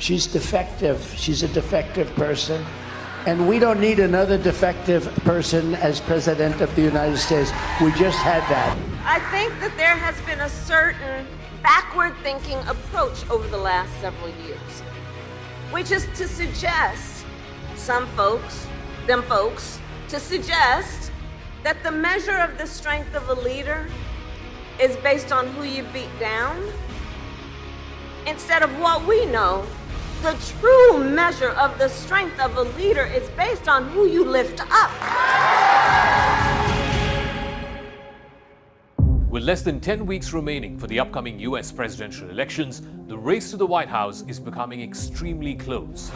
She's defective. She's a defective person. And we don't need another defective person as President of the United States. We just had that. I think that there has been a certain backward-thinking approach over the last several years, which is to suggest, to suggest that the measure of the strength of a leader is based on who you beat down, instead of what we know. The true measure of the strength of a leader is based on who you lift up. With less than 10 weeks remaining for the upcoming US presidential elections, the race to the White House is becoming extremely close.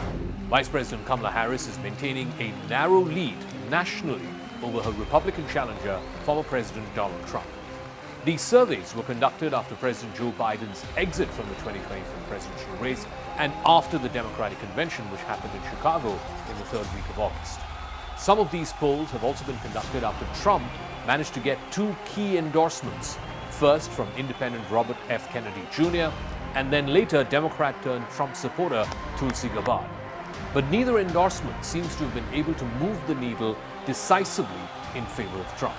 Vice President Kamala Harris is maintaining a narrow lead nationally over her Republican challenger, former President Donald Trump. These surveys were conducted after President Joe Biden's exit from the 2024 presidential race and after the Democratic convention, which happened in Chicago in the third week of August. Some of these polls have also been conducted after Trump managed to get two key endorsements, first from independent Robert F. Kennedy Jr., and then later Democrat-turned-Trump supporter Tulsi Gabbard. But neither endorsement seems to have been able to move the needle decisively in favor of Trump.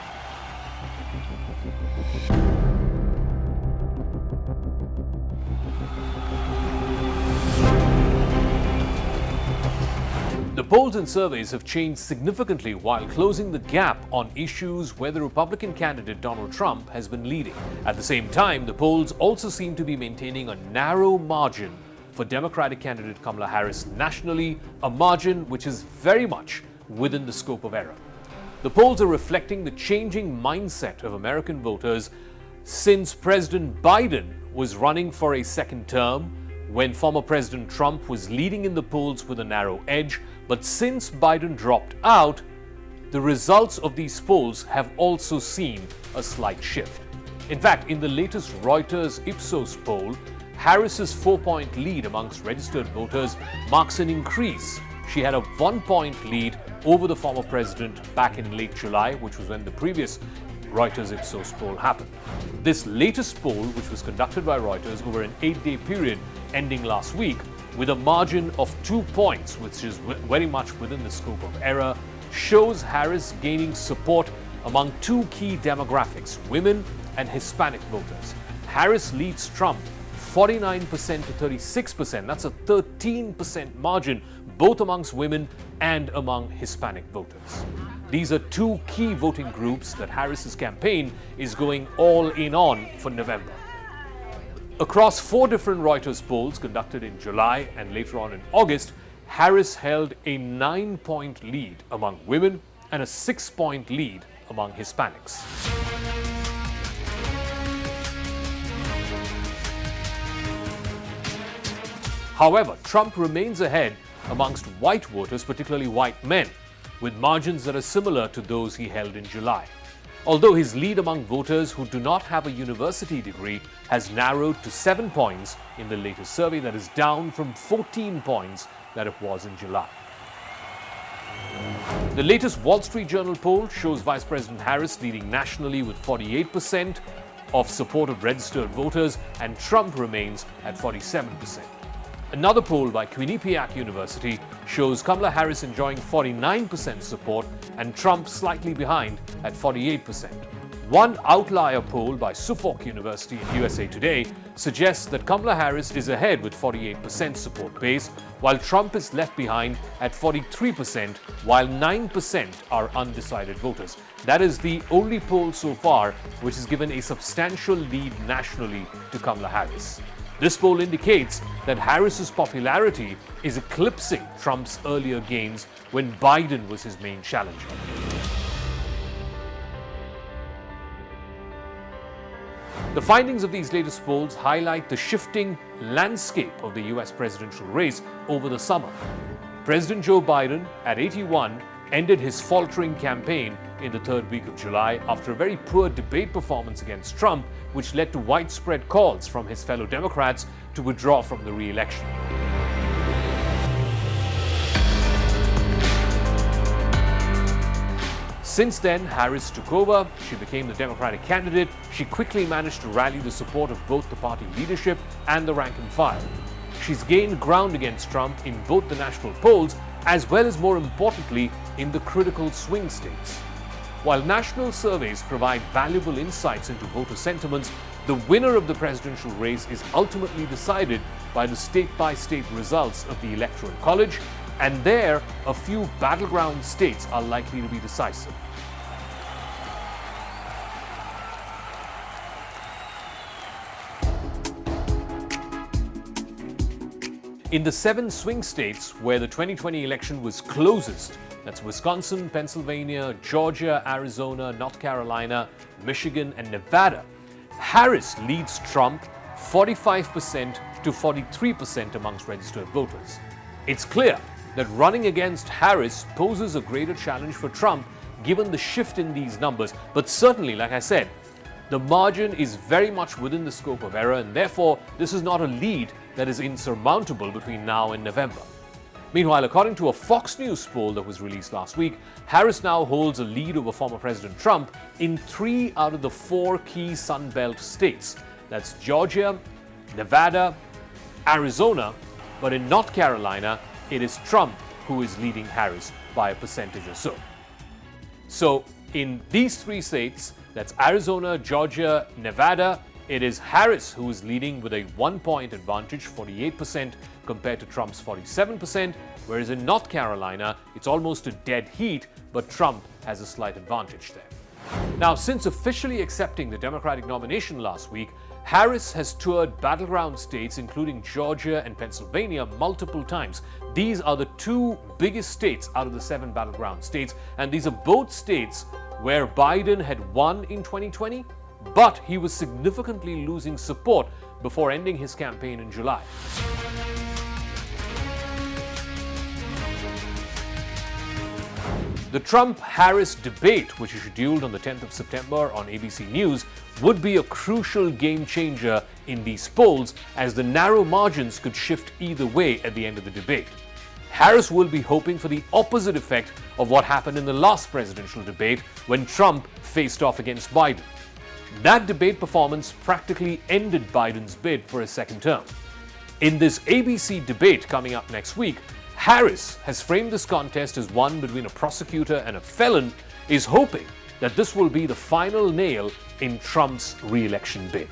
The polls and surveys have changed significantly while closing the gap on issues where the Republican candidate Donald Trump has been leading. At the same time, the polls also seem to be maintaining a narrow margin for Democratic candidate Kamala Harris nationally, a margin which is very much within the scope of error. The polls are reflecting the changing mindset of American voters since President Biden was running for a second term, when former President Trump was leading in the polls with a narrow edge. But since Biden dropped out, the results of these polls have also seen a slight shift. In fact, in the latest Reuters Ipsos poll, Harris's 4-point lead amongst registered voters marks an increase. She had a 1-point lead over the former president back in late July, which was when the previous Reuters Ipsos poll happened. This latest poll, which was conducted by Reuters over an 8-day period ending last week, with a margin of 2 points, which is very much within the scope of error, shows Harris gaining support among two key demographics, women and Hispanic voters. Harris leads Trump 49% to 36%. That's a 13% margin, both amongst women and among Hispanic voters. These are two key voting groups that Harris's campaign is going all in on for November. Across 4 different Reuters polls conducted in July and later on in August, Harris held a 9-point lead among women and a 6-point lead among Hispanics. However, Trump remains ahead amongst white voters, particularly white men, with margins that are similar to those he held in July. Although his lead among voters who do not have a university degree has narrowed to 7 points in the latest survey, that is down from 14 points that it was in July. The latest Wall Street Journal poll shows Vice President Harris leading nationally with 48% of support of registered voters, and Trump remains at 47%. Another poll by Quinnipiac University shows Kamala Harris enjoying 49% support and Trump slightly behind at 48%. One outlier poll by Suffolk University in USA Today suggests that Kamala Harris is ahead with 48% support base, while Trump is left behind at 43%, while 9% are undecided voters. That is the only poll so far which has given a substantial lead nationally to Kamala Harris. This poll indicates that Harris's popularity is eclipsing Trump's earlier gains when Biden was his main challenger. The findings of these latest polls highlight the shifting landscape of the US presidential race over the summer. President Joe Biden, at 81, ended his faltering campaign in the third week of July after a very poor debate performance against Trump, which led to widespread calls from his fellow Democrats to withdraw from the re-election. Since then, Harris took over. She became the Democratic candidate. She quickly managed to rally the support of both the party leadership and the rank and file. she's gained ground against Trump in both the national polls as well as, more importantly, in the critical swing states. While national surveys provide valuable insights into voter sentiments, the winner of the presidential race is ultimately decided by the state-by-state results of the Electoral College, and there, a few battleground states are likely to be decisive. In the 7 swing states where the 2020 election was closest, that's Wisconsin, Pennsylvania, Georgia, Arizona, North Carolina, Michigan, and Nevada, Harris leads Trump 45% to 43% amongst registered voters. It's clear that running against Harris poses a greater challenge for Trump given the shift in these numbers, but certainly, like I said, the margin is very much within the scope of error, and therefore this is not a lead that is insurmountable between now and November. Meanwhile, according to a Fox News poll that was released last week, Harris now holds a lead over former President Trump in 3 out of the 4 key Sun Belt states. That's Georgia, Nevada, Arizona, but in North Carolina, it is Trump who is leading Harris by a percentage or so. So in these 3 states, that's Arizona, Georgia, Nevada, it is Harris who is leading with a 1-point advantage, 48% compared to Trump's 47%, whereas in North Carolina, it's almost a dead heat, but Trump has a slight advantage there. Now, since officially accepting the Democratic nomination last week, Harris has toured battleground states including Georgia and Pennsylvania multiple times. These are the 2 biggest states out of the 7 battleground states, and these are both states where Biden had won in 2020, but he was significantly losing support before ending his campaign in July. The Trump-Harris debate, which is scheduled on the 10th of September on ABC News, would be a crucial game changer in these polls, as the narrow margins could shift either way at the end of the debate. Harris will be hoping for the opposite effect of what happened in the last presidential debate when Trump faced off against Biden. That debate performance practically ended Biden's bid for a second term. In this ABC debate coming up next week, Harris has framed this contest as one between a prosecutor and a felon, is hoping that this will be the final nail in Trump's re-election bid.